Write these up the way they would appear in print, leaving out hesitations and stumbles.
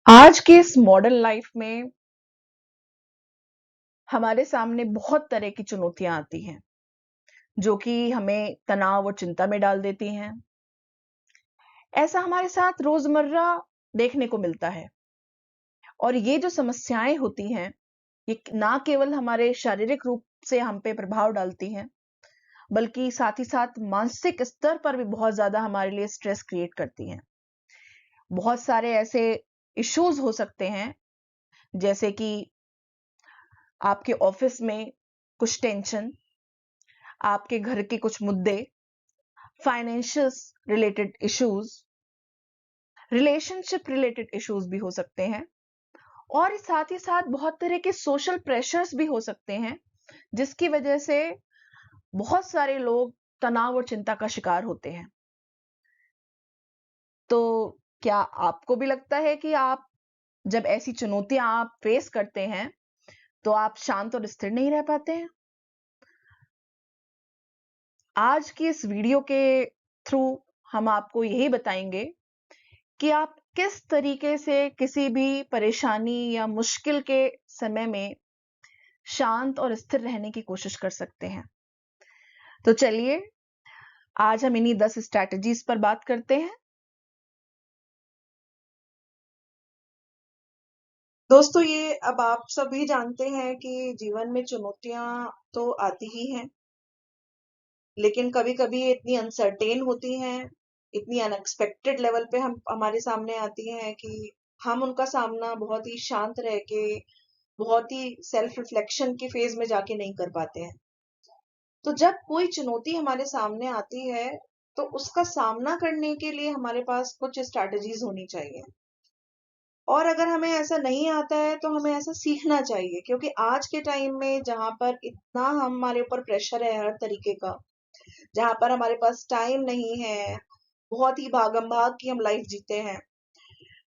आज के इस मॉडर्न लाइफ में हमारे सामने बहुत तरह की चुनौतियां आती हैं जो कि हमें तनाव और चिंता में डाल देती हैं। ऐसा हमारे साथ रोजमर्रा देखने को मिलता है और ये जो समस्याएं होती हैं ये ना केवल हमारे शारीरिक रूप से हम पे प्रभाव डालती हैं बल्कि साथ ही साथ मानसिक स्तर पर भी बहुत ज्यादा हमारे लिए स्ट्रेस क्रिएट करती हैं। बहुत सारे ऐसे इश्यूज हो सकते हैं जैसे कि आपके ऑफिस में कुछ टेंशन, आपके घर के कुछ मुद्दे, financial related issues, relationship related issues भी हो सकते हैं और साथ ही साथ बहुत तरह के सोशल प्रेशर्स भी हो सकते हैं जिसकी वजह से बहुत सारे लोग तनाव और चिंता का शिकार होते हैं। तो क्या आपको भी लगता है कि आप जब ऐसी चुनौतियां आप फेस करते हैं तो आप शांत और स्थिर नहीं रह पाते हैं? आज की इस वीडियो के थ्रू हम आपको यही बताएंगे कि आप किस तरीके से किसी भी परेशानी या मुश्किल के समय में शांत और स्थिर रहने की कोशिश कर सकते हैं। तो चलिए आज हम इन्हीं 10 स्ट्रैटेजीज पर बात करते हैं। दोस्तों, ये अब आप सभी जानते हैं कि जीवन में चुनौतियां तो आती ही हैं, लेकिन कभी-कभी ये इतनी अनसर्टेन होती हैं, इतनी अनएक्सपेक्टेड लेवल पे हम हमारे सामने आती हैं कि हम उनका सामना बहुत ही शांत रह के, बहुत ही सेल्फ रिफ्लेक्शन के फेज में जाके नहीं कर पाते हैं। तो जब कोई चुनौती हमारे सामने आती है, तो उसका सामना करने के लिए हमारे पास कुछ स्ट्रैटेजीज होनी चाहिए। और अगर हमें ऐसा नहीं आता है तो हमें ऐसा सीखना चाहिए, क्योंकि आज के टाइम में जहाँ पर इतना हमारे ऊपर प्रेशर है हर तरीके का, जहाँ पर हमारे पास टाइम नहीं है, बहुत ही भागम भाग की हम लाइफ जीते हैं।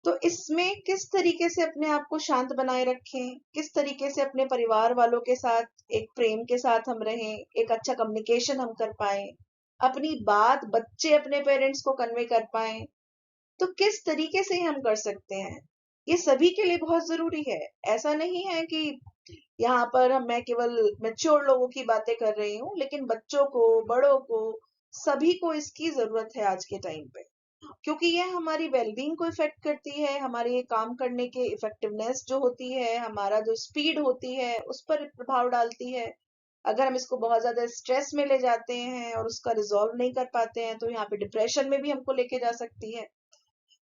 तो इसमें किस तरीके से अपने आप को शांत बनाए रखें, किस तरीके से अपने परिवार वालों के साथ एक प्रेम के साथ हम रहें, एक अच्छा कम्युनिकेशन हम कर पाए, अपनी बात बच्चे अपने पेरेंट्स को कन्वे कर पाए, तो किस तरीके से हम कर सकते हैं, ये सभी के लिए बहुत जरूरी है। ऐसा नहीं है कि यहाँ पर मैं केवल मैच्योर लोगों की बातें कर रही हूँ, लेकिन बच्चों को, बड़ों को, सभी को इसकी जरूरत है आज के टाइम पे, क्योंकि ये हमारी वेलबींग को इफेक्ट करती है, हमारे काम करने के इफेक्टिवनेस जो होती है, हमारा जो स्पीड होती है उस पर प्रभाव डालती है। अगर हम इसको बहुत ज्यादा स्ट्रेस में ले जाते हैं और उसका रिजॉल्व नहीं कर पाते हैं तो यहाँ पे डिप्रेशन में भी हमको लेके जा सकती है।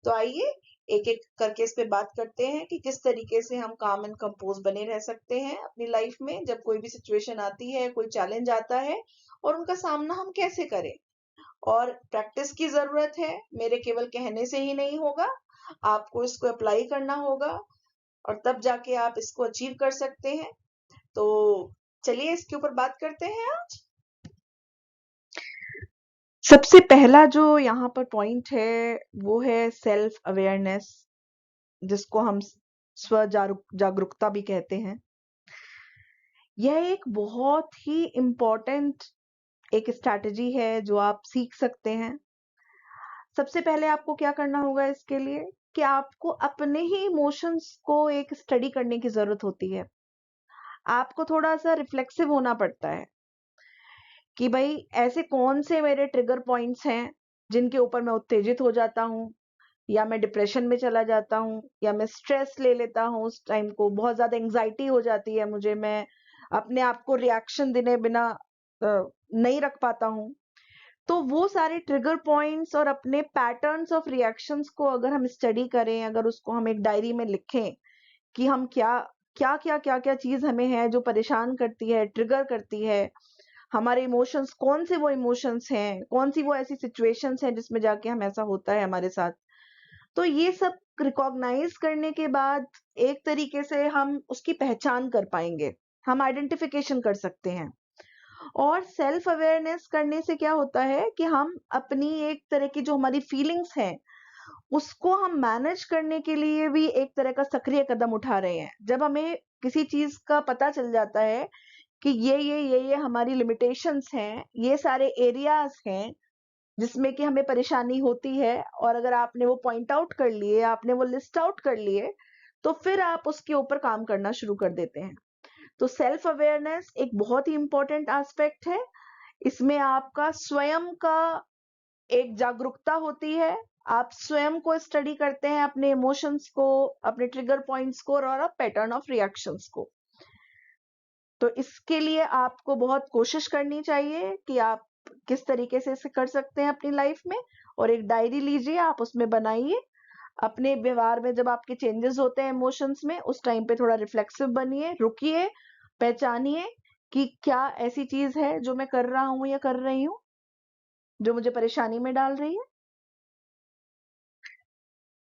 तो आइए एक एक करके इस पे बात करते हैं कि किस तरीके से हम काम एंड कंपोज बने रह सकते हैं अपनी लाइफ में, जब कोई भी सिचुएशन आती है, कोई चैलेंज आता है, और उनका सामना हम कैसे करें। और प्रैक्टिस की जरूरत है, मेरे केवल कहने से ही नहीं होगा, आपको इसको अप्लाई करना होगा और तब जाके आप इसको अचीव कर सकते हैं। तो चलिए इसके ऊपर बात करते हैं आज। सबसे पहला जो यहाँ पर पॉइंट है वो है सेल्फ अवेयरनेस, जिसको हम स्व जागरूकता भी कहते हैं। यह एक बहुत ही इम्पोर्टेंट एक स्ट्रैटेजी है जो आप सीख सकते हैं। सबसे पहले आपको क्या करना होगा इसके लिए कि आपको अपने ही इमोशंस को एक स्टडी करने की जरूरत होती है। आपको थोड़ा सा रिफ्लेक्सिव होना पड़ता है कि भाई ऐसे कौन से मेरे ट्रिगर पॉइंट्स हैं जिनके ऊपर मैं उत्तेजित हो जाता हूँ, या मैं डिप्रेशन में चला जाता हूँ, या मैं स्ट्रेस ले लेता हूँ, उस टाइम को बहुत ज्यादा एंग्जाइटी हो जाती है मुझे, मैं अपने आप को रिएक्शन देने बिना नहीं रख पाता हूँ। तो वो सारे ट्रिगर पॉइंट्स और अपने पैटर्न्स ऑफ रिएक्शंस को अगर हम स्टडी करें, अगर उसको हम एक डायरी में लिखें कि हम क्या क्या क्या क्या क्या चीज हमें है जो परेशान करती है, ट्रिगर करती है, हमारे इमोशंस कौन से वो इमोशंस हैं, कौन सी वो ऐसी सिचुएशंस हैं जिसमें जाके हम ऐसा होता है हमारे साथ। तो ये सब रिकॉग्नाइज करने के बाद एक तरीके से हम उसकी पहचान कर पाएंगे, हम आइडेंटिफिकेशन कर सकते हैं। और सेल्फ अवेयरनेस करने से क्या होता है कि हम अपनी एक तरह की जो हमारी फीलिंग्स हैं उसको हम मैनेज करने के लिए भी एक तरह का सक्रिय कदम उठा रहे हैं। जब हमें किसी चीज का पता चल जाता है कि ये हमारी लिमिटेशंस हैं, ये सारे एरियाज हैं जिसमें कि हमें परेशानी होती है, और अगर आपने वो पॉइंट आउट कर लिए, आपने वो लिस्ट आउट कर लिए, तो फिर आप उसके ऊपर काम करना शुरू कर देते हैं। तो सेल्फ अवेयरनेस एक बहुत ही इंपॉर्टेंट एस्पेक्ट है। इसमें आपका स्वयं का एक जागरूकता होती है। आप स्वयं को स्टडी करते हैं, अपने इमोशंस को, अपने ट्रिगर पॉइंट्स को और पैटर्न ऑफ रिएक्शंस को। तो इसके लिए आपको बहुत कोशिश करनी चाहिए कि आप किस तरीके से इसे कर सकते हैं अपनी लाइफ में, और एक डायरी लीजिए, आप उसमें बनाइए अपने व्यवहार में। जब आपके चेंजेस होते हैं इमोशंस में, उस टाइम पे थोड़ा रिफ्लेक्सिव बनिए, रुकिए, पहचानिए कि क्या ऐसी चीज है जो मैं कर रहा हूं या कर रही हूँ जो मुझे परेशानी में डाल रही है।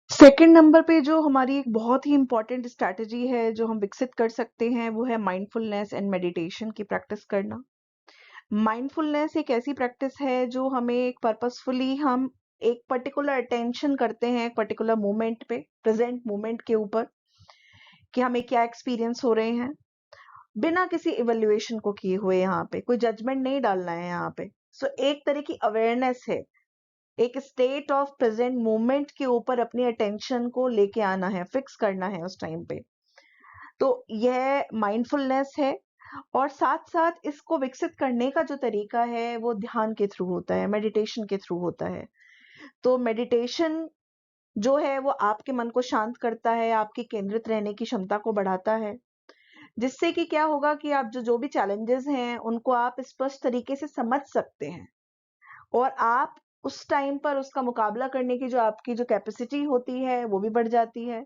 सेकंड नंबर पे जो हमारी एक बहुत ही इंपॉर्टेंट स्ट्रैटेजी है जो हम विकसित कर सकते हैं, वो है माइंडफुलनेस एंड मेडिटेशन की प्रैक्टिस करना। माइंडफुलनेस एक ऐसी प्रैक्टिस है जो हमें एक पर्पसफुली हम एक पर्टिकुलर अटेंशन करते हैं एक पर्टिकुलर मोमेंट पे, प्रेजेंट मोमेंट के ऊपर, कि हमें क्या एक्सपीरियंस हो रहे हैं, बिना किसी इवैल्यूएशन को किए हुए। यहाँ पे कोई जजमेंट नहीं डालना है यहाँ पे। सो एक तरह की अवेयरनेस है, एक स्टेट ऑफ प्रेजेंट मोमेंट के ऊपर अपनी अटेंशन को लेके आना है, फिक्स करना है उस टाइम पे। तो यह माइंडफुलनेस है। और साथ साथ इसको विकसित करने का जो तरीका है वो ध्यान के थ्रू होता है, मेडिटेशन के थ्रू होता है। तो मेडिटेशन जो है वो आपके मन को शांत करता है, आपकी केंद्रित रहने की क्षमता को बढ़ाता है, जिससे कि क्या होगा कि आप जो भी चैलेंजेस हैं उनको आप स्पष्ट तरीके से समझ सकते हैं, और आप उस टाइम पर उसका मुकाबला करने की जो आपकी जो कैपेसिटी होती है वो भी बढ़ जाती है।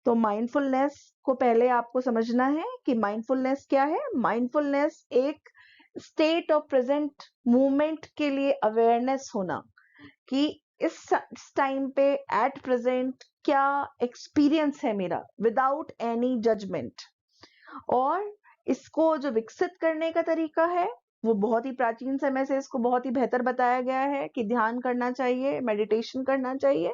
तो माइंडफुलनेस को पहले आपको समझना है कि माइंडफुलनेस क्या है। माइंडफुलनेस एक स्टेट ऑफ प्रेजेंट मूवमेंट के लिए अवेयरनेस होना, कि इस टाइम पे एट प्रेजेंट क्या एक्सपीरियंस है मेरा, विदाउट एनी जजमेंट। और इसको जो विकसित करने का तरीका है वो बहुत ही प्राचीन समय से इसको बहुत ही बेहतर बताया गया है कि ध्यान करना चाहिए, मेडिटेशन करना चाहिए।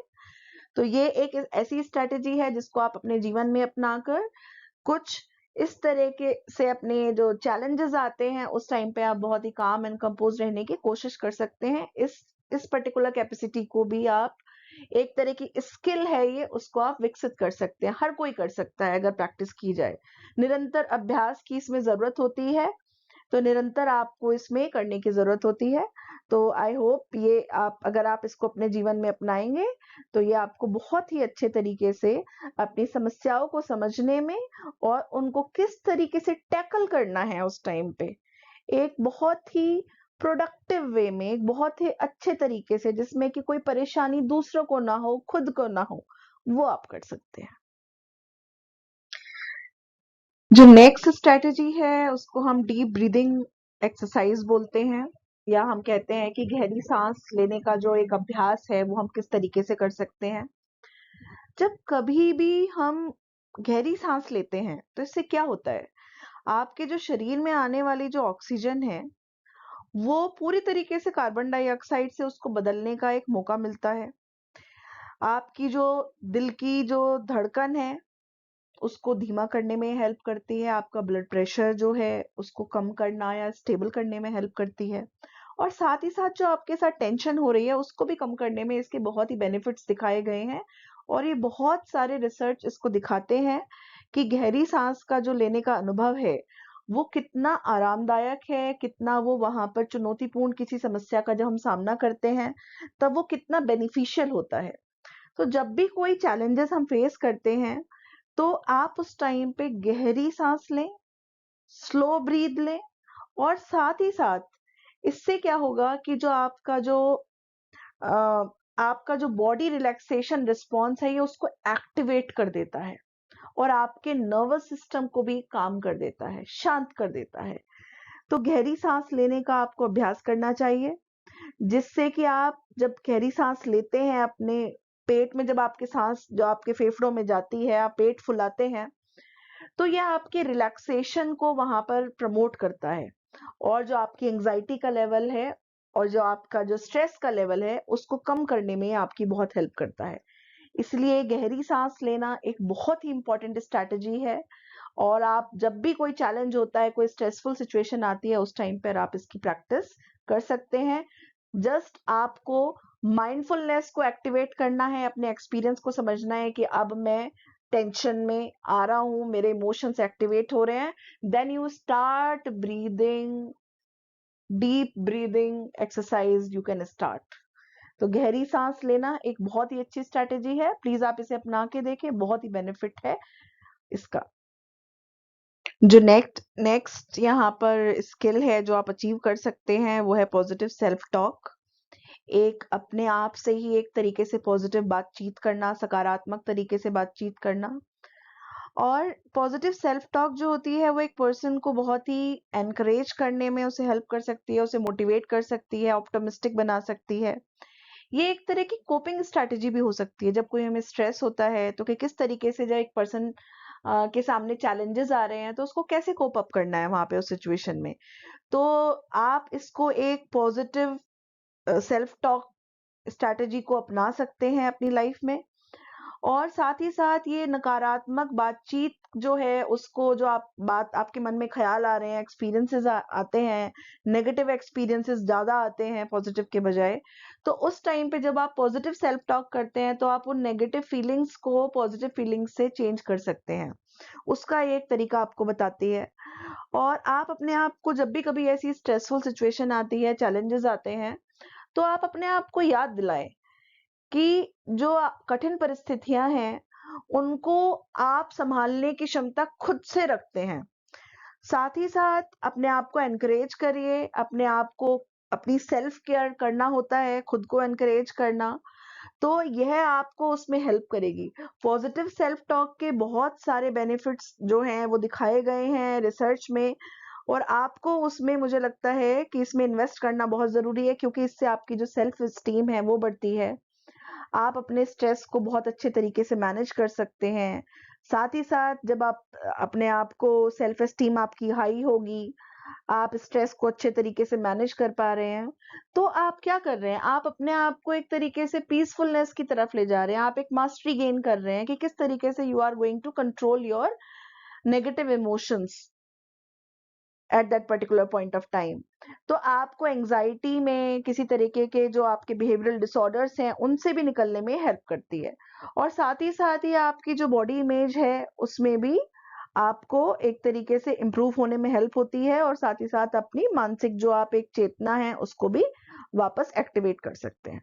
तो ये एक ऐसी स्ट्रेटेजी है जिसको आप अपने जीवन में अपनाकर कुछ इस तरह के से अपने जो चैलेंजेस आते हैं उस टाइम पे आप बहुत ही काम एंड कंपोज रहने की कोशिश कर सकते हैं। इस पर्टिकुलर कैपेसिटी को भी आप, एक तरह की स्किल है ये, उसको आप विकसित कर सकते हैं। हर कोई कर सकता है अगर प्रैक्टिस की जाए। निरंतर अभ्यास की इसमें जरूरत होती है, तो निरंतर आपको इसमें करने की जरूरत होती है। तो आई होप ये आप, अगर आप इसको अपने जीवन में अपनाएंगे तो ये आपको बहुत ही अच्छे तरीके से अपनी समस्याओं को समझने में और उनको किस तरीके से टैकल करना है उस टाइम पे, एक बहुत ही प्रोडक्टिव वे में, एक बहुत ही अच्छे तरीके से, जिसमें कि कोई परेशानी दूसरों को ना हो, खुद को ना हो, वो आप कर सकते हैं। जो नेक्स्ट स्ट्रेटेजी है उसको हम डीप ब्रीदिंग एक्सरसाइज बोलते हैं, या हम कहते हैं कि गहरी सांस लेने का जो एक अभ्यास है वो हम किस तरीके से कर सकते हैं। जब कभी भी हम गहरी सांस लेते हैं तो इससे क्या होता है, आपके जो शरीर में आने वाली जो ऑक्सीजन है वो पूरी तरीके से कार्बन डाइऑक्साइड से उसको बदलने का एक मौका मिलता है। आपकी जो दिल की जो धड़कन है उसको धीमा करने में हेल्प करती है, आपका ब्लड प्रेशर जो है उसको कम करना या स्टेबल करने में हेल्प करती है, और साथ ही साथ जो आपके साथ टेंशन हो रही है उसको भी कम करने में इसके बहुत ही बेनिफिट्स दिखाए गए हैं। और ये बहुत सारे रिसर्च इसको दिखाते हैं कि गहरी सांस का जो लेने का अनुभव है वो कितना आरामदायक है, कितना वो वहां पर चुनौतीपूर्ण किसी समस्या का जब हम सामना करते हैं तब वो कितना बेनिफिशियल होता है। तो जब भी कोई चैलेंजेस हम फेस करते हैं तो आप उस टाइम पे गहरी सांस लें, स्लो ब्रीद लें, और साथ ही साथ इससे क्या होगा कि जो अ, आपका जो बॉडी रिलैक्सेशन रिस्पॉन्स है ये उसको एक्टिवेट कर देता है, और आपके नर्वस सिस्टम को भी काम कर देता है, शांत कर देता है। तो गहरी सांस लेने का आपको अभ्यास करना चाहिए, जिससे कि आप जब गहरी सांस लेते हैं अपने पेट में, जब आपके सांस जो आपके फेफड़ों में जाती है, आप पेट फुलाते हैं, तो यह आपके रिलैक्सेशन को वहां पर प्रमोट करता है, और जो आपकी एंजाइटी का लेवल है और जो आपका जो स्ट्रेस का लेवल है उसको कम करने में आपकी बहुत हेल्प करता है। इसलिए गहरी सांस लेना एक बहुत ही इंपॉर्टेंट स्ट्रैटेजी है, और आप जब भी कोई चैलेंज होता है, कोई स्ट्रेसफुल सिचुएशन आती है, उस टाइम पर आप इसकी प्रैक्टिस कर सकते हैं। जस्ट आपको माइंडफुलनेस को एक्टिवेट करना है, अपने एक्सपीरियंस को समझना है कि अब मैं टेंशन में आ रहा हूं, मेरे इमोशंस एक्टिवेट हो रहे हैं। Then you start breathing, deep breathing exercise you can start. तो गहरी सांस लेना एक बहुत ही अच्छी स्ट्रैटेजी है, प्लीज आप इसे अपना के देखें, बहुत ही बेनिफिट है इसका। जो नेक्स्ट यहाँ पर स्किल है जो आप अचीव कर सकते हैं वो है पॉजिटिव सेल्फ टॉक। एक अपने आप से ही एक तरीके से पॉजिटिव बातचीत करना, सकारात्मक तरीके से बातचीत करना। और पॉजिटिव सेल्फ टॉक जो होती है वो एक पर्सन को बहुत ही एनकरेज करने में उसे हेल्प कर सकती है, उसे मोटिवेट कर सकती है, ऑप्टिमिस्टिक बना सकती है। ये एक तरह की कोपिंग स्ट्रैटेजी भी हो सकती है जब कोई हमें स्ट्रेस होता है, तो कि किस तरीके से जब एक पर्सन के सामने चैलेंजेस आ रहे हैं तो उसको कैसे कोप अप करना है वहां पे उस सिचुएशन में। तो आप इसको एक पॉजिटिव सेल्फ टॉक स्ट्रैटेजी को अपना सकते हैं अपनी लाइफ में। और साथ ही साथ ये नकारात्मक बातचीत जो है उसको, जो आप बात आपके मन में ख्याल आ रहे हैं, एक्सपीरियंसेस आते हैं, नेगेटिव एक्सपीरियंसेस ज्यादा आते हैं पॉजिटिव के बजाय, तो उस टाइम पे जब आप पॉजिटिव सेल्फ टॉक करते हैं तो आप उन नेगेटिव फीलिंग्स को पॉजिटिव फीलिंग्स से चेंज कर सकते हैं। उसका ये एक तरीका आपको बताती है। और आप अपने आप को जब भी कभी ऐसी स्ट्रेसफुल सिचुएशन आती है, चैलेंजेस आते हैं, तो आप अपने आप को याद दिलाएं कि जो कठिन परिस्थितियां हैं उनको आप संभालने की क्षमता खुद से रखते हैं। साथ ही साथ अपने आप को एनकरेज करिए, अपने आप को अपनी सेल्फ केयर करना होता है, खुद को एनकरेज करना, तो यह आपको उसमें हेल्प करेगी। पॉजिटिव सेल्फ टॉक के बहुत सारे बेनिफिट्स जो हैं वो दिखाए गए हैं रिसर्च में, और आपको उसमें मुझे लगता है कि इसमें इन्वेस्ट करना बहुत जरूरी है, क्योंकि इससे आपकी जो सेल्फ स्टीम है वो बढ़ती है। आप अपने स्ट्रेस को बहुत अच्छे तरीके से मैनेज कर सकते हैं। साथ ही साथ जब आप अपने आप को, सेल्फ एस्टीम आपकी हाई होगी, आप स्ट्रेस को अच्छे तरीके से मैनेज कर पा रहे हैं, तो आप क्या कर रहे हैं, आप अपने आप को एक तरीके से पीसफुलनेस की तरफ ले जा रहे हैं, आप एक मास्टरी गेन कर रहे हैं कि किस तरीके से you are going to control your negative emotions at that particular point of time. तो आपको एंजाइटी में, किसी तरीके के जो आपके बिहेवियरल डिसऑर्डर्स हैं उनसे भी निकलने में हेल्प करती है। और साथ ही आपकी जो बॉडी इमेज है उसमें भी आपको एक तरीके से इम्प्रूव होने में हेल्प होती है, और साथ ही साथ अपनी मानसिक जो आप एक चेतना है उसको भी वापस एक्टिवेट कर सकते हैं।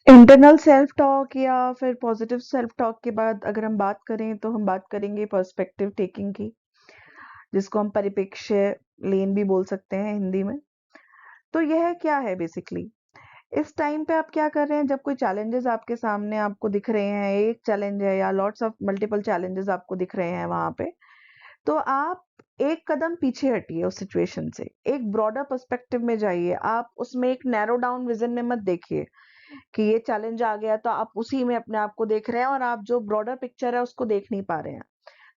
इंटरनल सेल्फ टॉक या फिर पॉजिटिव सेल्फ टॉक के बाद अगर हम बात करें तो हम बात करेंगे पर्सपेक्टिव टेकिंग की, जिसको हम परिप्रेक्ष्य लेन भी बोल सकते हैं हिंदी में। तो यह क्या है बेसिकली, इस टाइम पे आप क्या कर रहे हैं जब कोई चैलेंजेस आपके सामने आपको दिख रहे हैं, एक चैलेंज है या लॉट्स ऑफ मल्टीपल चैलेंजेस आपको दिख रहे हैं वहां पे, तो आप एक कदम पीछे हटिए उस सिचुएशन से, एक ब्रॉडर पर्सपेक्टिव में जाइए। आप उसमें एक नैरो डाउन विजन में मत देखिए कि ये चैलेंज आ गया तो आप उसी में अपने आप को देख रहे हैं और आप जो ब्रॉडर पिक्चर है उसको देख नहीं पा रहे हैं।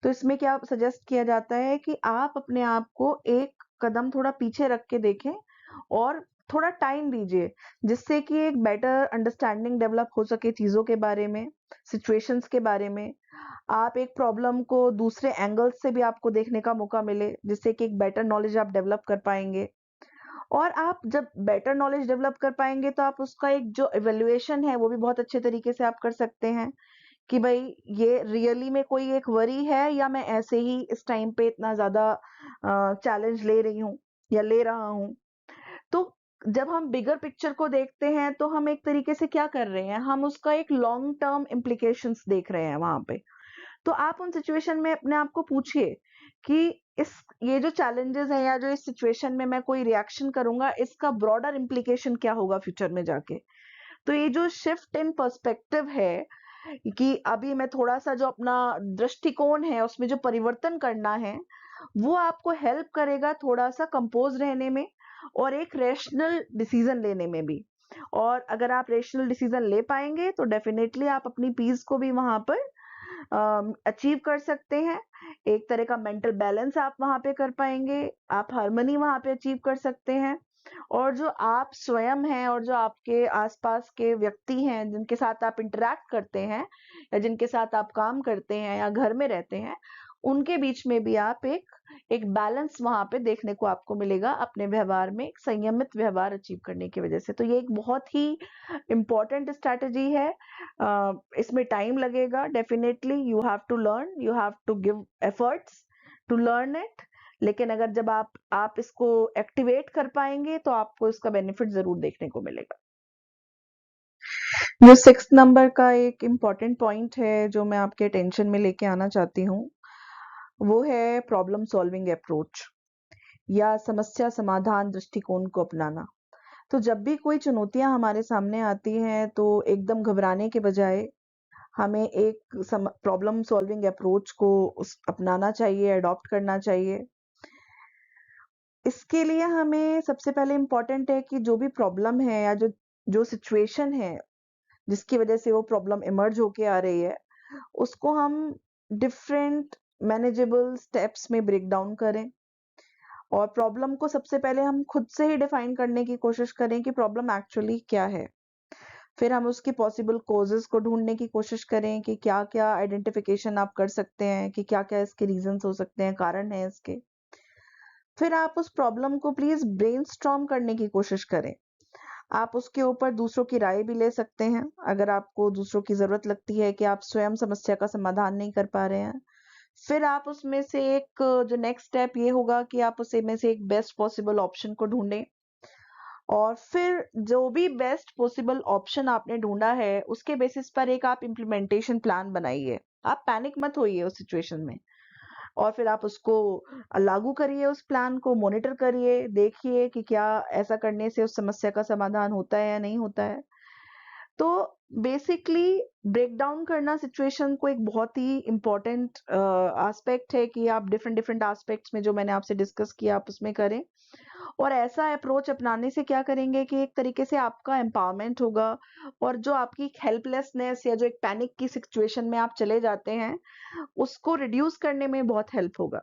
तो इसमें क्या सजेस्ट किया जाता है कि आप अपने आप को एक कदम थोड़ा पीछे रख के देखें और थोड़ा टाइम दीजिए, जिससे कि एक बेटर अंडरस्टैंडिंग डेवलप हो सके चीजों के बारे में, सिचुएशंस के बारे में। आप एक प्रॉब्लम को दूसरे एंगल्स से भी आपको देखने का मौका मिले, जिससे कि एक बेटर नॉलेज आप डेवलप कर पाएंगे। और आप जब बेटर नॉलेज डेवलप कर पाएंगे तो आप उसका एक जो इवेल्युएशन है वो भी बहुत अच्छे तरीके से आप कर सकते हैं कि भाई ये रियली में कोई एक वरी है या मैं ऐसे ही इस टाइम पे इतना ज्यादा चैलेंज ले रही हूँ या ले रहा हूँ। तो जब हम बिगर पिक्चर को देखते हैं तो हम एक तरीके से क्या कर रहे हैं, हम उसका एक लॉन्ग टर्म इम्प्लीकेशंस देख रहे हैं वहां पे। तो आप उन सिचुएशन में अपने आप को पूछिए कि इस ये जो चैलेंजेस हैं या जो इस सिचुएशन में मैं कोई रिएक्शन करूंगा इसका ब्रॉडर इम्प्लीकेशन क्या होगा फ्यूचर में जाके। तो ये जो शिफ्ट इन पर्सपेक्टिव है कि अभी मैं थोड़ा सा जो अपना दृष्टिकोण है उसमें जो परिवर्तन करना है, वो आपको हेल्प करेगा थोड़ा सा कंपोज रहने में और एक रेशनल डिसीजन लेने में भी। और अगर आप रेशनल डिसीजन ले पाएंगे तो डेफिनेटली आप अपनी पीस को भी वहां पर अचीव कर सकते हैं। एक तरह का मेंटल बैलेंस आप वहां पे कर पाएंगे, आप हार्मनी वहां पे अचीव कर सकते हैं। और जो आप स्वयं हैं और जो आपके आसपास के व्यक्ति हैं जिनके साथ आप इंटरेक्ट करते हैं या जिनके साथ आप काम करते हैं या घर में रहते हैं, उनके बीच में भी आप एक बैलेंस वहाँ पे देखने को आपको मिलेगा अपने व्यवहार में, एक संयमित व्यवहार अचीव करने की वजह से। तो ये एक बहुत ही इम्पोर्टेंट स्ट्रैटेजी है। इसमें टाइम लगेगा, definitely you have to learn, you have to give efforts to learn it. लेकिन अगर जब आप इसको एक्टिवेट कर पाएंगे तो आपको इसका बेनिफिट जरूर देखने को मिलेगा। जो 6 नंबर का एक इम्पॉर्टेंट पॉइंट है जो मैं आपके अटेंशन में लेके आना चाहती हूँ, वो है प्रॉब्लम सॉल्विंग अप्रोच या समस्या समाधान दृष्टिकोण को अपनाना। तो जब भी कोई चुनौतियां हमारे सामने आती हैं तो एकदम घबराने के बजाय हमें एक प्रॉब्लम सॉल्विंग अप्रोच को अपनाना चाहिए, अडॉप्ट करना चाहिए। इसके लिए हमें सबसे पहले इम्पोर्टेंट है कि जो भी प्रॉब्लम है या जो जो सिचुएशन है जिसकी वजह से वो प्रॉब्लम इमर्ज होके आ रही है, उसको हम डिफरेंट मैनेजेबल स्टेप्स में ब्रेक डाउन करें। और प्रॉब्लम को सबसे पहले हम खुद से ही डिफाइन करने की कोशिश करें कि प्रॉब्लम एक्चुअली क्या है। फिर हम उसकी पॉसिबल कॉजेज को ढूंढने की कोशिश करें कि क्या क्या आइडेंटिफिकेशन आप कर सकते हैं कि क्या क्या इसके रीजंस हो सकते हैं, कारण है इसके। फिर आप उस प्रॉब्लम को प्लीज ब्रेनस्टॉर्म करने की कोशिश करें। आप उसके ऊपर दूसरों की राय भी ले सकते हैं अगर आपको दूसरों की जरूरत लगती है कि आप स्वयं समस्या का समाधान नहीं कर पा रहे हैं। फिर आप उसमें से एक जो नेक्स्ट स्टेप ये होगा कि आप उसमें से एक बेस्ट पॉसिबल ऑप्शन को ढूंढें। और फिर जो भी बेस्ट पॉसिबल ऑप्शन आपने ढूंढा है उसके बेसिस पर एक आप इम्प्लीमेंटेशन प्लान बनाइए। आप पैनिक मत होइए उस सिचुएशन में, और फिर आप उसको लागू करिए, उस प्लान को मॉनिटर करिए, देखिए कि क्या ऐसा करने से उस समस्या का समाधान होता है या नहीं होता है। तो बेसिकली ब्रेक डाउन करना सिचुएशन को एक बहुत ही इम्पोर्टेंट एस्पेक्ट है कि आप डिफरेंट डिफरेंट एस्पेक्ट्स में जो मैंने आपसे डिस्कस किया आप उसमें करें। और ऐसा अप्रोच अपनाने से क्या करेंगे कि एक तरीके से आपका एम्पावरमेंट होगा, और जो आपकी हेल्पलेसनेस या जो एक पैनिक की सिचुएशन में आप चले जाते हैं उसको रिड्यूस करने में बहुत हेल्प होगा।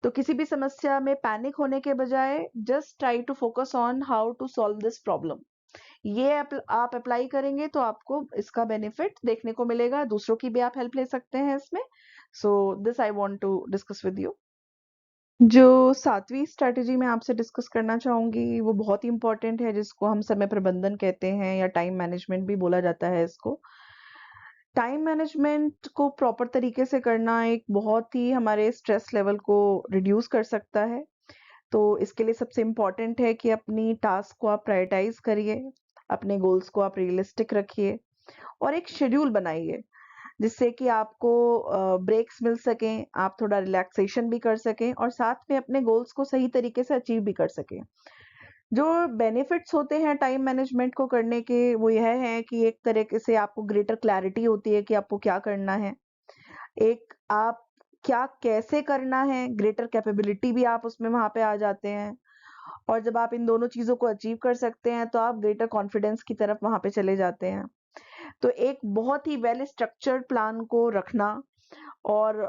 तो किसी भी समस्या में पैनिक होने के बजाय just try to focus on how to solve this problem. ये आप अप्लाई करेंगे तो आपको इसका बेनिफिट देखने को मिलेगा, दूसरों की भी आप हेल्प ले सकते हैं इसमें। So this I want to discuss with you. जो 7वीं स्ट्रैटेजी मैं आपसे डिस्कस करना चाहूंगी वो बहुत ही इंपॉर्टेंट है, जिसको हम समय प्रबंधन कहते हैं या टाइम मैनेजमेंट भी बोला जाता है इसको। टाइम मैनेजमेंट को प्रॉपर तरीके से करना एक बहुत ही हमारे स्ट्रेस लेवल को रिड्यूस कर सकता है। तो इसके लिए सबसे इम्पोर्टेंट है कि अपनी टास्क को आप प्रायोरिटाइज करिए, अपने गोल्स को आप रियलिस्टिक रखिए और एक शेड्यूल बनाइए जिससे कि आपको ब्रेक्स मिल सकें, आप थोड़ा रिलैक्सेशन भी कर सकें और साथ में अपने गोल्स को सही तरीके से अचीव भी कर सकें। जो बेनिफिट्स होते हैं टाइम मैनेजमेंट को करने के वो यह है कि एक तरीके से आपको ग्रेटर क्लैरिटी होती है कि आपको क्या करना है, एक आप क्या कैसे करना है, ग्रेटर कैपेबिलिटी भी आप उसमें वहां पे आ जाते हैं। और जब आप इन दोनों चीजों को अचीव कर सकते हैं तो आप ग्रेटर कॉन्फिडेंस की तरफ वहां पे चले जाते हैं। तो एक बहुत ही वेल स्ट्रक्चर्ड प्लान को रखना और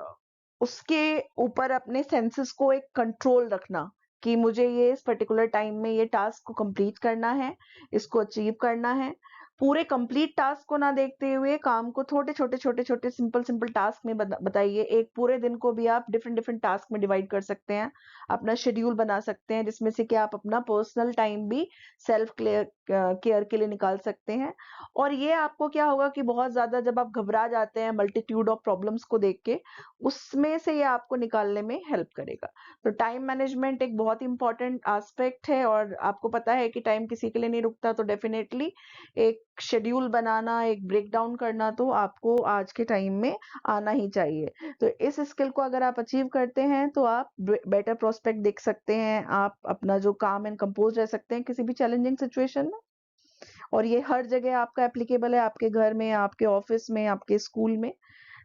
उसके ऊपर अपने सेंसेस को एक कंट्रोल रखना कि मुझे ये इस पर्टिकुलर टाइम में ये टास्क को कंप्लीट करना है, इसको अचीव करना है। पूरे कंप्लीट टास्क को ना देखते हुए काम को छोटे छोटे छोटे छोटे सिंपल सिंपल टास्क में बताइए। एक पूरे दिन को भी आप डिफरेंट डिफरेंट टास्क में डिवाइड कर सकते हैं, अपना शेड्यूल बना सकते हैं जिसमें से कि आप अपना पर्सनल टाइम भी सेल्फ केयर के लिए निकाल सकते हैं। और ये आपको क्या होगा कि बहुत ज्यादा जब आप घबरा जाते हैं मल्टीट्यूड ऑफ प्रॉब्लम्स को देख के, उसमें से ये आपको निकालने में हेल्प करेगा। तो टाइम मैनेजमेंट एक बहुत इंपॉर्टेंट एस्पेक्ट है और आपको पता है कि टाइम किसी के लिए नहीं रुकता। तो डेफिनेटली एक शेड्यूल बनाना, एक ब्रेक डाउन करना तो आपको आज के टाइम में आना ही चाहिए। तो इस स्किल को अगर आप अचीव करते हैं तो आप बेटर प्रोस्पेक्ट देख सकते हैं, आप अपना जो काम एंड कंपोज रह सकते हैं किसी भी चैलेंजिंग सिचुएशन में। और ये हर जगह आपका एप्लीकेबल है, आपके घर में, आपके ऑफिस में, आपके स्कूल में,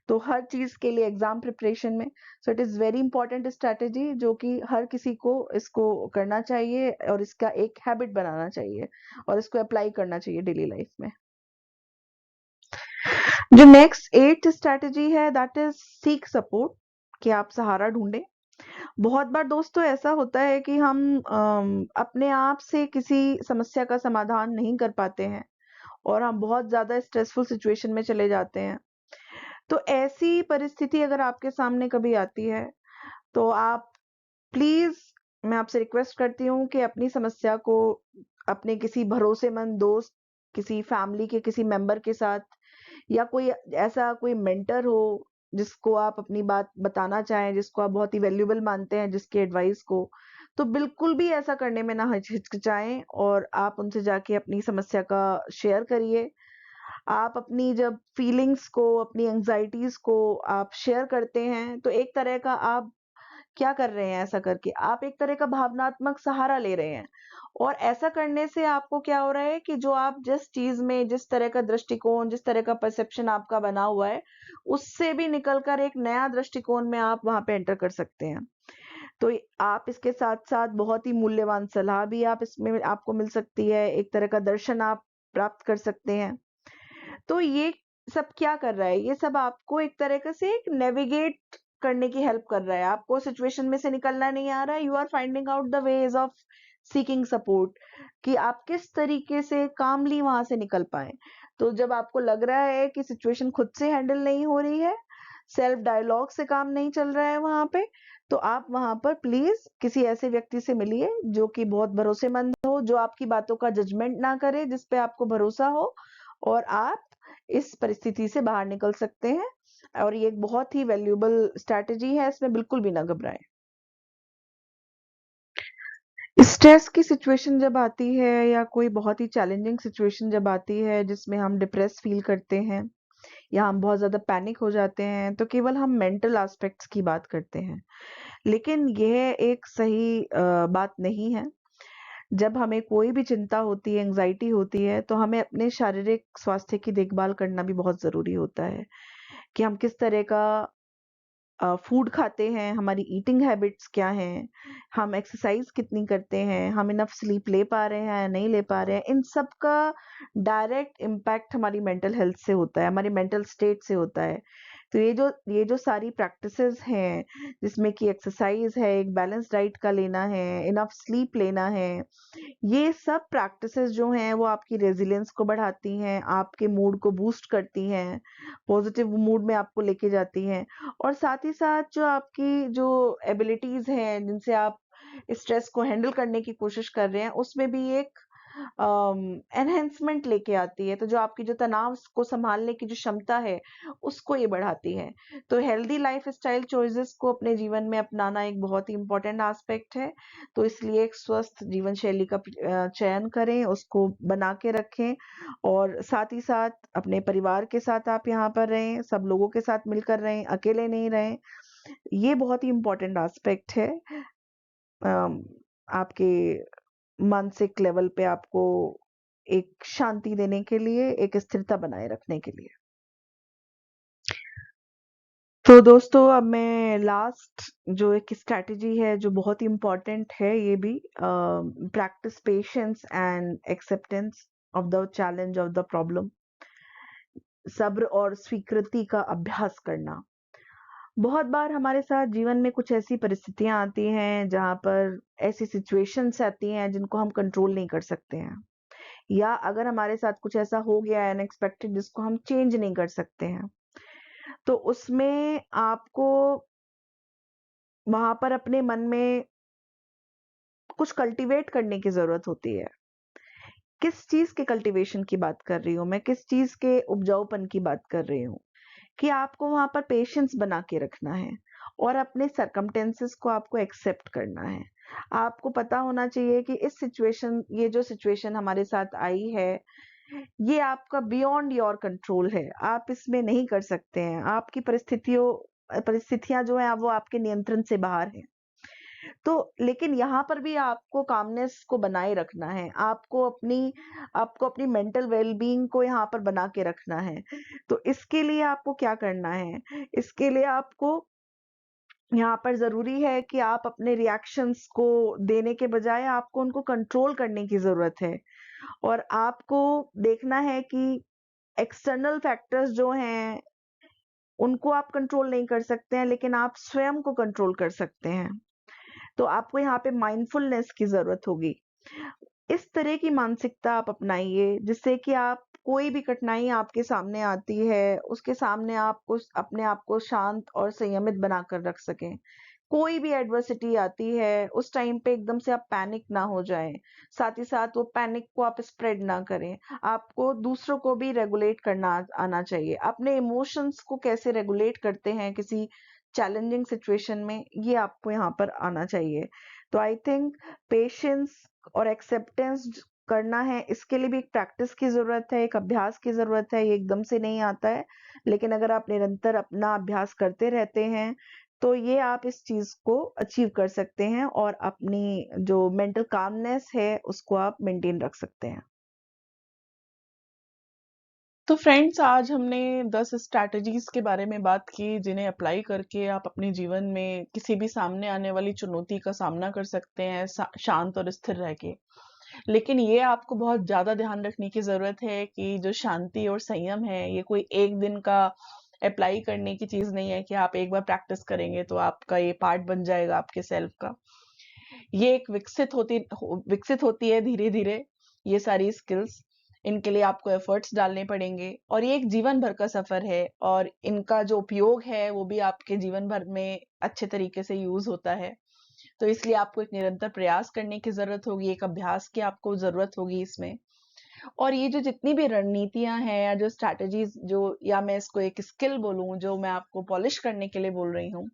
तो हर चीज के लिए, एग्जाम प्रिपरेशन में। So it is very important strategy जो कि हर किसी को इसको करना चाहिए और इसका एक हैबिट बनाना चाहिए और इसको अप्लाई करना चाहिए डेली लाइफ में। जो नेक्स्ट 8th स्ट्रैटेजी है दैट इज सीक सपोर्ट, कि आप सहारा ढूंढें। बहुत बार दोस्तों ऐसा होता है कि हम अपने आप से किसी समस्या का समाधान नहीं कर पाते हैं और हम बहुत ज्यादा स्ट्रेसफुल सिचुएशन में चले जाते हैं। तो ऐसी परिस्थिति अगर आपके सामने कभी आती है, तो आप प्लीज़, मैं आपसे रिक्वेस्ट करती हूँ कि अपनी समस्या को अपने किसी भरोसेमंद दोस्त, किसी फैमिली के किसी मेंबर के साथ, या कोई ऐसा कोई मेंटर हो जिसको आप अपनी बात बताना चाहें, जिसको आप बहुत ही वैल्यूएबल मानते हैं, जिसके एडवाइस को, तो बिल्कुल भी ऐसा करने में ना हिचकिचाएँ और आप उनसे जाके अपनी समस्या का शेयर करिए। आप अपनी जब फीलिंग्स को, अपनी एंग्जाइटीज़ को आप शेयर करते हैं, तो एक तरह का आप क्या कर रहे हैं ऐसा करके? आप एक तरह का भावनात्मक सहारा ले रहे हैं, और ऐसा करने से आपको क्या हो रहा है कि जो आप जिस चीज़ में, जिस तरह का दृष्टिकोण, जिस तरह का परसेप्शन आपका बना हुआ है, उससे भी निकल कर एक नया दृष्टिकोण में आप वहाँ पे एंटर कर सकते हैं। तो आप इसके साथ-साथ बहुत ही मूल्यवान सलाह भी आप इसमें आपको मिल सकती है, एक तरह का दर्शन आप प्राप्त कर सकते हैं। तो ये सब क्या कर रहा है? ये सब आपको एक तरीके से एक नेविगेट करने की हेल्प कर रहा है। आपको सिचुएशन में से निकलना नहीं आ रहा है, you are finding out the ways of seeking support, कि आप किस तरीके से कामली वहां से निकल पाए। तो जब आपको लग रहा है कि सिचुएशन खुद से हैंडल नहीं हो रही है, सेल्फ डायलॉग से काम नहीं चल रहा है वहां पे, तो आप वहां पर प्लीज किसी ऐसे व्यक्ति से मिलिए जो कि बहुत भरोसेमंद हो, जो आपकी बातों का जजमेंट ना करे, जिस पे आपको भरोसा हो, और आप इस परिस्थिति से बाहर निकल सकते हैं। और ये एक बहुत ही वैल्यूएबल स्ट्रैटेजी है, इसमें बिल्कुल भी ना घबराएं। स्ट्रेस की सिचुएशन जब आती है, या कोई बहुत ही चैलेंजिंग सिचुएशन जब आती है जिसमें हम डिप्रेस फील करते हैं, या हम बहुत ज़्यादा पैनिक हो जाते हैं, तो केवल हम मेंटल एस्पेक्ट्स की बात करते हैं। लेकिन यह एक सही बात नहीं है। जब हमें कोई भी चिंता होती है, एंग्जायटी होती है, तो हमें अपने शारीरिक स्वास्थ्य की देखभाल करना भी बहुत ज़रूरी होता है, कि हम किस तरह का फूड खाते हैं, हमारी ईटिंग हैबिट्स क्या हैं, हम एक्सरसाइज कितनी करते हैं, हम इनफ स्लीप ले पा रहे हैं या नहीं ले पा रहे हैं, इन सब का डायरेक्ट इम्पैक्ट हमारी मेंटल हेल्थ से होता है, हमारी मेंटल स्टेट से होता है। तो ये जो सारी प्रैक्टिसेस हैं, जिसमें कि एक्सरसाइज है, एक बैलेंस डाइट का लेना है, इनफ स्लीप लेना है, ये सब प्रैक्टिसेस जो हैं वो आपकी रेजिलियंस को बढ़ाती हैं, आपके मूड को बूस्ट करती हैं, पॉजिटिव मूड में आपको लेके जाती हैं, और साथ ही साथ जो आपकी जो एबिलिटीज हैं जिनसे आप स्ट्रेस को हैंडल करने की कोशिश कर रहे हैं, उसमें भी एक एनहेंसमेंट लेके आती है। तो जो आपकी जो तनाव को संभालने की जो क्षमता है, उसको ये बढ़ाती है। तो हेल्दी लाइफस्टाइल चॉइसेस को अपने जीवन में अपनाना एक बहुत ही इम्पोर्टेंट एस्पेक्ट है। तो इसलिए एक स्वस्थ जीवन शैली का चयन करें, उसको बना के रखें, और साथ ही साथ अपने परिवार के साथ आप यहाँ पर रहें, सब लोगों के साथ मिलकर रहें, अकेले नहीं रहें। ये बहुत ही इम्पोर्टेंट एस्पेक्ट है अम, आपके मानसिक लेवल पे आपको एक शांति देने के लिए, एक स्थिरता बनाए रखने के लिए। तो दोस्तों, अब मैं लास्ट जो एक स्ट्रैटेजी है जो बहुत ही इम्पोर्टेंट है, ये भी practice patience and acceptance of the challenge of the problem. सब्र और स्वीकृति का अभ्यास करना। बहुत बार हमारे साथ जीवन में कुछ ऐसी परिस्थितियां आती हैं जहां पर ऐसी सिचुएशंस आती हैं जिनको हम कंट्रोल नहीं कर सकते हैं, या अगर हमारे साथ कुछ ऐसा हो गया है अनएक्सपेक्टेड जिसको हम चेंज नहीं कर सकते हैं, तो उसमें आपको वहां पर अपने मन में कुछ कल्टीवेट करने की जरूरत होती है। किस चीज के कल्टीवेशन की बात कर रही हूँ मैं, किस चीज के उपजाऊपन की बात कर रही हूँ, कि आपको वहां पर पेशेंस बना के रखना है, और अपने सरकमटेंसेस को आपको एक्सेप्ट करना है। आपको पता होना चाहिए कि ये जो सिचुएशन हमारे साथ आई है, ये आपका बियॉन्ड योर कंट्रोल है, आप इसमें नहीं कर सकते हैं, आपकी परिस्थितियां जो है वो आपके नियंत्रण से बाहर है। तो लेकिन यहाँ पर भी आपको कामनेस को बनाए रखना है, आपको अपनी मेंटल वेलबींग को यहाँ पर बना के रखना है। तो इसके लिए आपको क्या करना है, इसके लिए आपको यहाँ पर जरूरी है कि आप अपने रिएक्शंस को देने के बजाय आपको उनको कंट्रोल करने की जरूरत है, और आपको देखना है कि एक्सटर्नल फैक्टर्स जो हैं उनको आप कंट्रोल नहीं कर सकते हैं, लेकिन आप स्वयं को कंट्रोल कर सकते हैं। तो आपको यहाँ पे माइंडफुलनेस की जरूरत होगी। इस तरह की मानसिकता आप अपनाइए जिससे कि आप कोई भी कठिनाई आपके सामने आती है, उसके सामने आपको अपने आप को शांत और संयमित बनाकर रख सकें। कोई भी एडversity आती है, उस टाइम पे एकदम से आप पैनिक ना हो जाएँ। साथ ही साथ वो पैनिक को आप स्प्रेड ना करें। आपको दूसरों को भी रेगुलेट करना आना चाहिए। अपने इमोशंस को कैसे रेगुलेट करते हैं किसी चैलेंजिंग सिचुएशन में, ये आपको यहाँ पर आना चाहिए। तो आई थिंक पेशेंस और एक्सेप्टेंस करना है, इसके लिए भी एक प्रैक्टिस की ज़रूरत है, एक अभ्यास की ज़रूरत है, ये एकदम से नहीं आता है। लेकिन अगर आप निरंतर अपना अभ्यास करते रहते हैं, तो ये आप इस चीज़ को अचीव कर सकते हैं और अपनी जो मेंटल कामनेस है, उसको आप मेंटेन रख सकते हैं। तो फ्रेंड्स, आज हमने 10 स्ट्रैटेजीज के बारे में बात की जिन्हें अप्लाई करके आप अपने जीवन में किसी भी सामने आने वाली चुनौती का सामना कर सकते हैं शांत और स्थिर रह के। लेकिन ये आपको बहुत ज्यादा ध्यान रखने की जरूरत है कि जो शांति और संयम है, ये कोई एक दिन का अप्लाई करने की चीज नहीं है कि आप एक बार प्रैक्टिस करेंगे तो आपका ये पार्ट बन जाएगा आपके सेल्फ का। ये एक विकसित होती है धीरे धीरे, ये सारी स्किल्स। इनके लिए आपको एफर्ट्स डालने पड़ेंगे और ये एक जीवन भर का सफर है और इनका जो उपयोग है वो भी आपके जीवन भर में अच्छे तरीके से यूज होता है। तो इसलिए आपको एक निरंतर प्रयास करने की जरूरत होगी, एक अभ्यास की आपको जरूरत होगी इसमें। और ये जो जितनी भी रणनीतियां हैं या जो स्ट्रैटेजीज, जो या मैं इसको एक स्किल बोलूं जो मैं आपको पॉलिश करने के लिए बोल रही हूँ,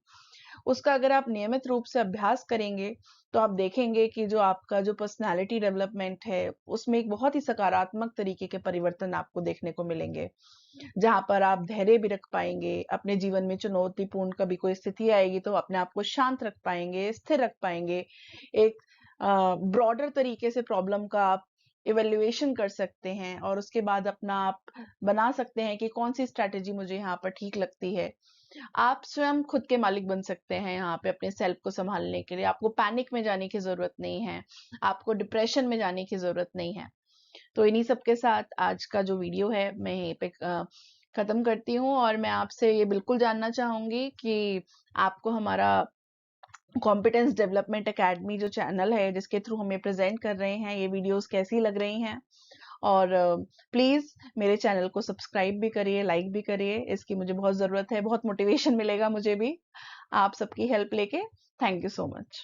उसका अगर आप नियमित रूप से अभ्यास करेंगे तो आप देखेंगे कि जो आपका जो पर्सनालिटी डेवलपमेंट है उसमें एक बहुत ही सकारात्मक तरीके के परिवर्तन आपको देखने को मिलेंगे। जहाँ पर आप धैर्य भी रख पाएंगे, अपने जीवन में चुनौतीपूर्ण कभी कोई स्थिति आएगी तो अपने आप को शांत रख पाएंगे, स्थिर रख पाएंगे। एक ब्रॉडर तरीके से प्रॉब्लम का आप इवेल्युएशन कर सकते हैं और उसके बाद अपना आप बना सकते हैं कि कौन सी स्ट्रैटेजी मुझे यहाँ पर ठीक लगती है। आप स्वयं खुद के मालिक बन सकते हैं यहाँ पे अपने सेल्फ को संभालने के लिए। आपको पैनिक में जाने की जरूरत नहीं है, आपको डिप्रेशन में जाने की जरूरत नहीं है। तो इन्हीं सब के साथ आज का जो वीडियो है मैं यहीं पे खत्म करती हूँ और मैं आपसे ये बिल्कुल जानना चाहूंगी कि आपको हमारा कॉम्पिटेंस डेवलपमेंट एकेडमी जो चैनल है जिसके थ्रू हम ये प्रेजेंट कर रहे हैं, ये वीडियोस कैसी लग रही हैं। और प्लीज मेरे चैनल को सब्सक्राइब भी करिए, लाइक भी करिए, इसकी मुझे बहुत जरूरत है, बहुत मोटिवेशन मिलेगा मुझे भी आप सबकी हेल्प लेके। Thank you so much.